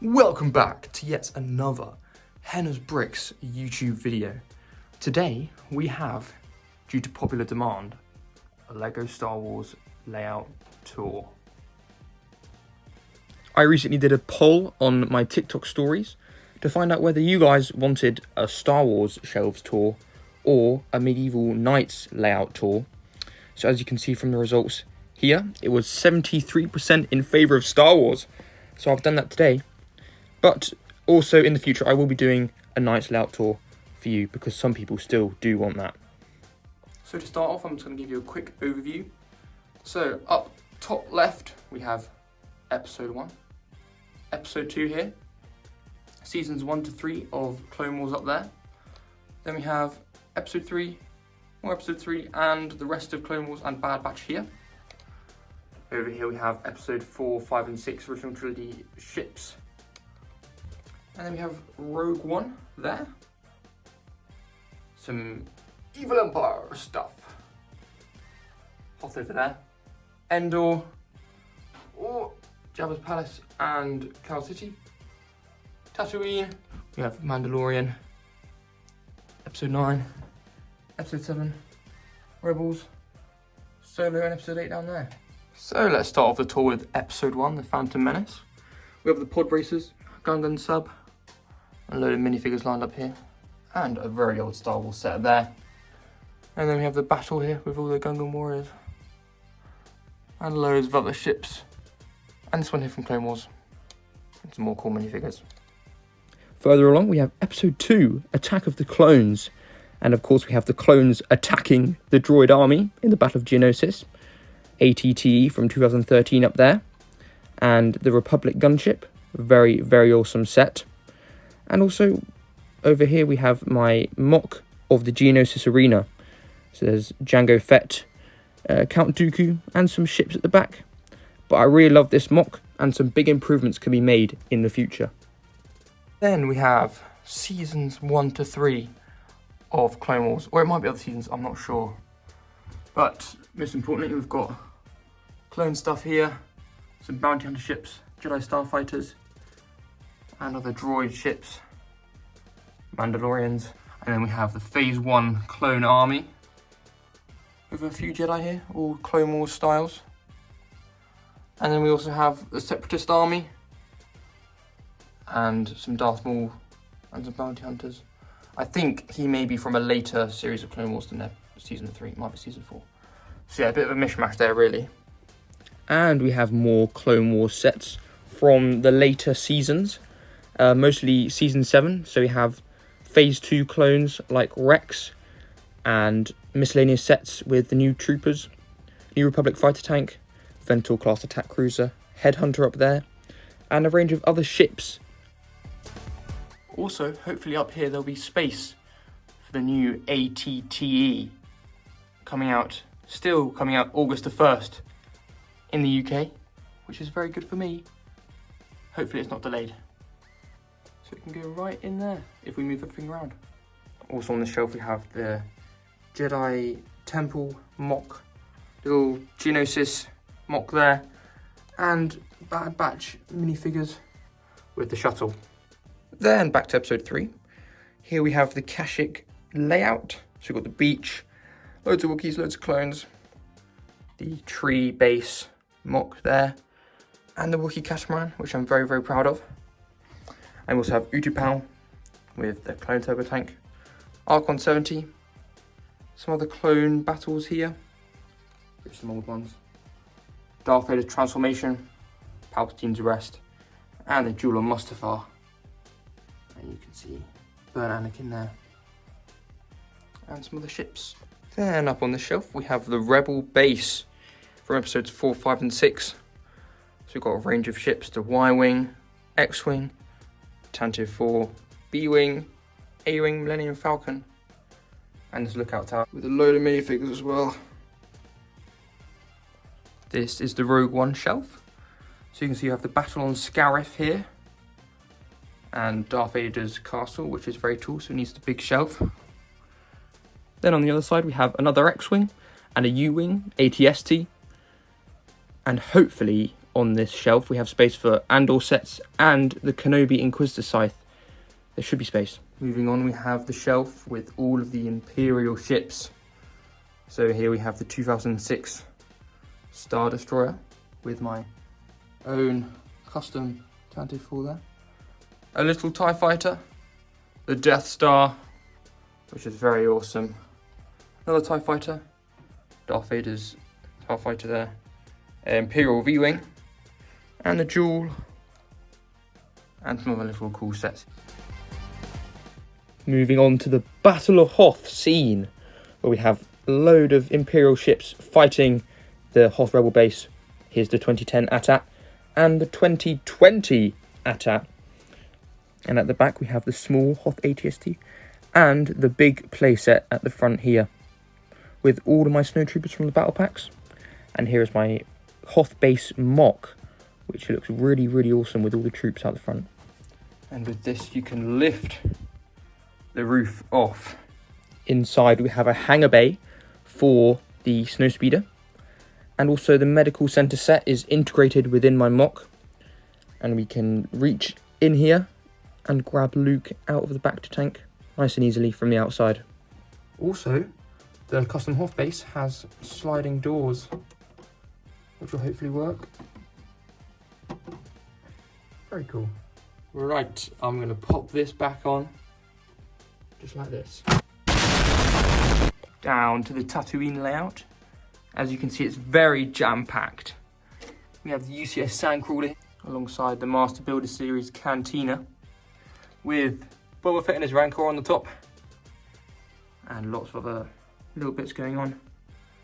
Welcome back to yet another Henna's Bricks YouTube video. Today we have, due to popular demand, a LEGO Star Wars layout tour. I recently did a poll on my TikTok stories to find out whether you guys wanted a Star Wars shelves tour or a medieval knights layout tour. So as you can see from the results here, it was 73% in favour of Star Wars. So I've done that today. But also in the future, I will be doing a knights layout tour for you because some people still do want that. So to start off, I'm just going to give you a quick overview. So up top left, we have episode 1. Episode 2 here. Seasons 1 to 3 of Clone Wars up there. Then we have episode 3, more episode 3, and the rest of Clone Wars and Bad Batch here. Over here we have episode 4, 5 and 6 original trilogy ships. And then we have Rogue One there. Some Evil Empire stuff. Hoth over there. Endor. Oh, Jabba's Palace and Cal City. Tatooine. We have Mandalorian. Episode 9. Episode 7. Rebels. Solo and episode 8 down there. So let's start off the tour with episode 1, the Phantom Menace. We have the pod racers, Gungan sub, a load of minifigures lined up here, and a very old Star Wars set there. And then we have the battle here with all the Gungan warriors, and loads of other ships, and this one here from Clone Wars, and some more cool minifigures. Further along we have episode 2, Attack of the Clones, and of course we have the clones attacking the droid army in the Battle of Geonosis. ATTE from 2013 up there, and the Republic gunship, very, very awesome set. And also over here we have my mock of the Geonosis arena. So there's Jango Fett, Count Dooku, and some ships at the back. But I really love this mock, and some big improvements can be made in the future. Then we have seasons 1 to 3 of Clone Wars, or it might be other seasons, I'm not sure. But most importantly, we've got clone stuff here, some bounty hunter ships, Jedi starfighters, and other droid ships, Mandalorians. And then we have the Phase 1 clone army with a few Jedi here, all Clone Wars styles. And then we also have the Separatist army and some Darth Maul and some bounty hunters. I think he may be from a later series of Clone Wars than season 3, it might be season 4. So yeah, a bit of a mishmash there really. And we have more Clone Wars sets from the later seasons, mostly season 7. So we have Phase 2 clones like Rex, and miscellaneous sets with the new troopers, New Republic fighter tank, Ventor class attack cruiser, Headhunter up there, and a range of other ships. Also, hopefully up here there'll be space for the new ATTE still coming out August the 1st in the UK, which is very good for me. Hopefully it's not delayed. So it can go right in there if we move everything around. Also on the shelf we have the Jedi Temple mock, little Geonosis mock there, and Bad Batch minifigures with the shuttle. Then back to episode 3. Here we have the Kashyyyk layout. So we've got the beach, loads of Wookiees, loads of clones, the tree base mock there, and the Wookiee catamaran, which I'm very, very proud of. And we also have Utapau with the clone turbo tank, Archon 70, some other clone battles here, here's some old ones, Darth Vader's transformation, Palpatine's arrest, and the duel on Mustafar. And you can see Burn Anakin there, and some other ships. Then up on the shelf we have the Rebel base from episodes 4, 5 and 6. So we've got a range of ships, the Y-Wing, X-Wing, Tantive 4, B-Wing, A-Wing, Millennium Falcon, and this lookout tower with a load of minifigures as well. This is the Rogue One shelf. So you can see you have the battle on Scarif here, and Darth Vader's castle, which is very tall, so it needs the big shelf. Then on the other side we have another X-Wing and a U-Wing, ATST, and hopefully on this shelf. We have space for Endor sets and the Kenobi Inquisitor Scythe. There should be space. Moving on, we have the shelf with all of the Imperial ships. So here we have the 2006 Star Destroyer with my own custom Tantive for there. A little TIE Fighter, the Death Star, which is very awesome. Another TIE Fighter, Darth Vader's TIE Fighter there. Imperial V-Wing, and the Jewel, and some other little cool sets. Moving on to the Battle of Hoth scene, where we have a load of Imperial ships fighting the Hoth Rebel base. Here's the 2010 AT-AT and the 2020 AT-AT. And at the back we have the small Hoth ATST and the big playset at the front here, with all of my snowtroopers from the battle packs. And here is my Hoth base mock, which looks really, really awesome with all the troops out the front. And with this you can lift the roof off. Inside we have a hangar bay for the snowspeeder, and also the medical center set is integrated within my mock, and we can reach in here and grab Luke out of the back to tank nice and easily from the outside. Also, the custom Hoth base has sliding doors, which will hopefully work. Very cool. Right, I'm going to pop this back on, just like this. Down to the Tatooine layout. As you can see, it's very jam-packed. We have the UCS Sandcrawler alongside the Master Builder Series Cantina, with Boba Fett and his Rancor on the top, and lots of other little bits going on.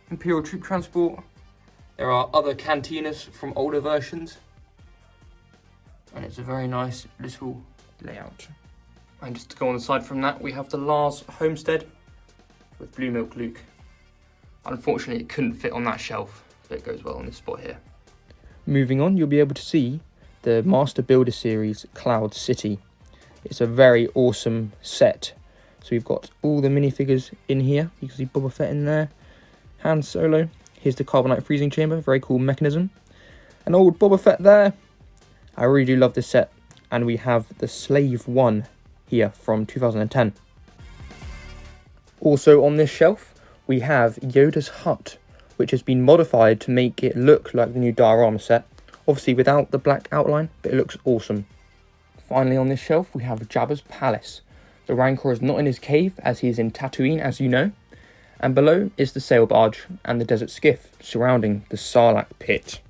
Imperial Troop Transport. There are other cantinas from older versions, and it's a very nice little layout. And just to go on the side from that, we have the Lars Homestead with Blue Milk Luke. Unfortunately, it couldn't fit on that shelf, but it goes well on this spot here. Moving on, you'll be able to see the Master Builder Series Cloud City. It's a very awesome set. So we've got all the minifigures in here. You can see Boba Fett in there, Han Solo. Here's the Carbonite Freezing Chamber, very cool mechanism. An old Boba Fett there. I really do love this set. And we have the Slave 1 here from 2010. Also on this shelf, we have Yoda's Hut, which has been modified to make it look like the new diorama set. Obviously without the black outline, but it looks awesome. Finally on this shelf, we have Jabba's Palace. The Rancor is not in his cave, as he is in Tatooine, as you know. And below is the sail barge and the desert skiff surrounding the Sarlacc pit.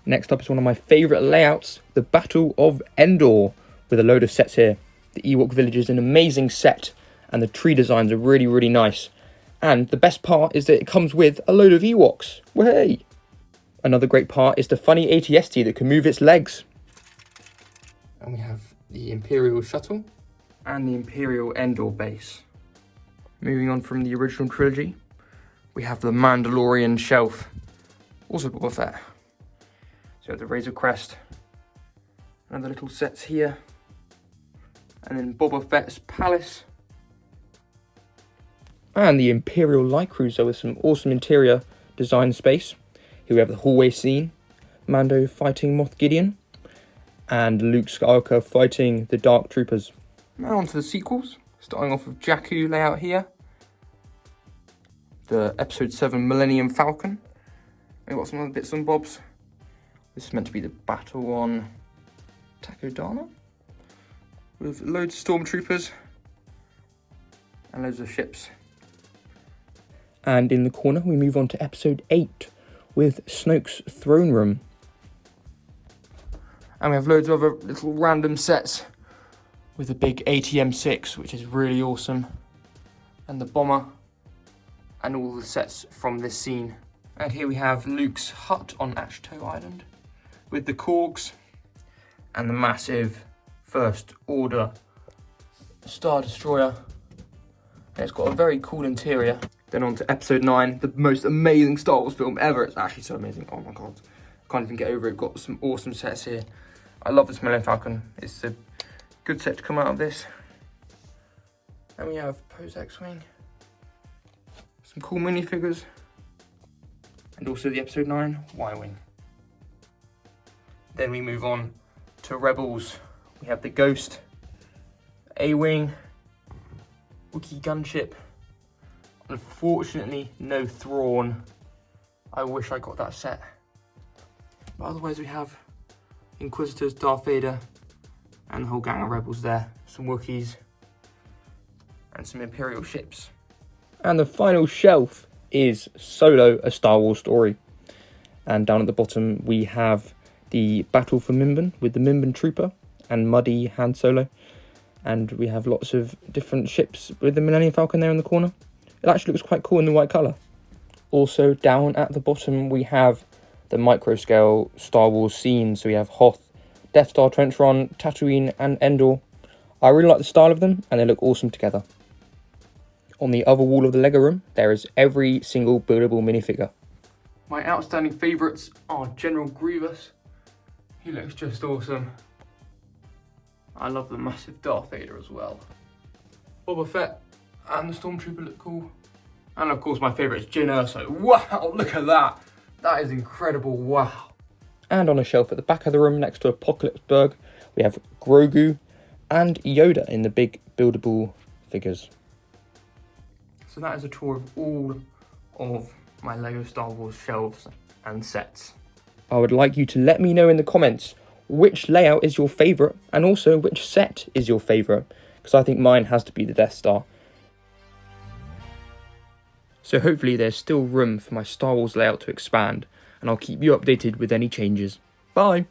Next up is one of my favourite layouts, the Battle of Endor, with a load of sets here. The Ewok village is an amazing set, and the tree designs are really, really nice. And the best part is that it comes with a load of Ewoks. Way! Another great part is the funny ATST that can move its legs. And we have the Imperial Shuttle and the Imperial Endor base. Moving on from the original trilogy, we have the Mandalorian shelf, also Boba Fett. So we have the Razor Crest, and the little sets here, and then Boba Fett's Palace, and the Imperial Light Cruiser with some awesome interior design space. Here we have the hallway scene, Mando fighting Moff Gideon, and Luke Skywalker fighting the Dark Troopers. Now on to the sequels, starting off with Jakku layout here. The Episode 7 Millennium Falcon. We've got some other bits and bobs. This is meant to be the battle on Takodana, with loads of stormtroopers and loads of ships. And in the corner, we move on to Episode 8 with Snoke's throne room. And we have loads of other little random sets with the big ATM-6, which is really awesome, and the bomber, and all the sets from this scene. And here we have Luke's hut on Ashto Island, with the Korgs, and the massive First Order Star Destroyer. And it's got a very cool interior. Then on to Episode 9, the most amazing Star Wars film ever. It's actually so amazing, oh my god. Can't even get over it. Got some awesome sets here. I love this Millennium Falcon. It's a good set to come out of this. And we have Poe's X-Wing, some cool minifigures, and also the Episode 9 Y-Wing. Then we move on to Rebels. We have the Ghost, A-Wing, Wookiee gunship. Unfortunately, no Thrawn. I wish I got that set. But otherwise we have Inquisitors, Darth Vader, and the whole gang of Rebels there. Some Wookiees, and some Imperial ships. And the final shelf is Solo, A Star Wars Story. And down at the bottom we have the Battle for Mimban with the Mimban Trooper and Muddy Han Solo. And we have lots of different ships with the Millennium Falcon there in the corner. It actually looks quite cool in the white colour. Also down at the bottom we have the micro scale Star Wars scenes. So we have Hoth, Death Star Trench Run, Tatooine and Endor. I really like the style of them and they look awesome together. On the other wall of the Lego room there is every single buildable minifigure. My outstanding favourites are General Grievous. He looks just awesome. I love the massive Darth Vader as well. Boba Fett and the Stormtrooper look cool. And of course my favourite is Jyn Erso. Wow, look at that. That is incredible, wow. And on a shelf at the back of the room next to Apocalypse Berg, we have Grogu and Yoda in the big buildable figures. So that is a tour of all of my LEGO Star Wars shelves and sets. I would like you to let me know in the comments which layout is your favourite and also which set is your favourite, because I think mine has to be the Death Star. So hopefully there's still room for my Star Wars layout to expand, and I'll keep you updated with any changes. Bye!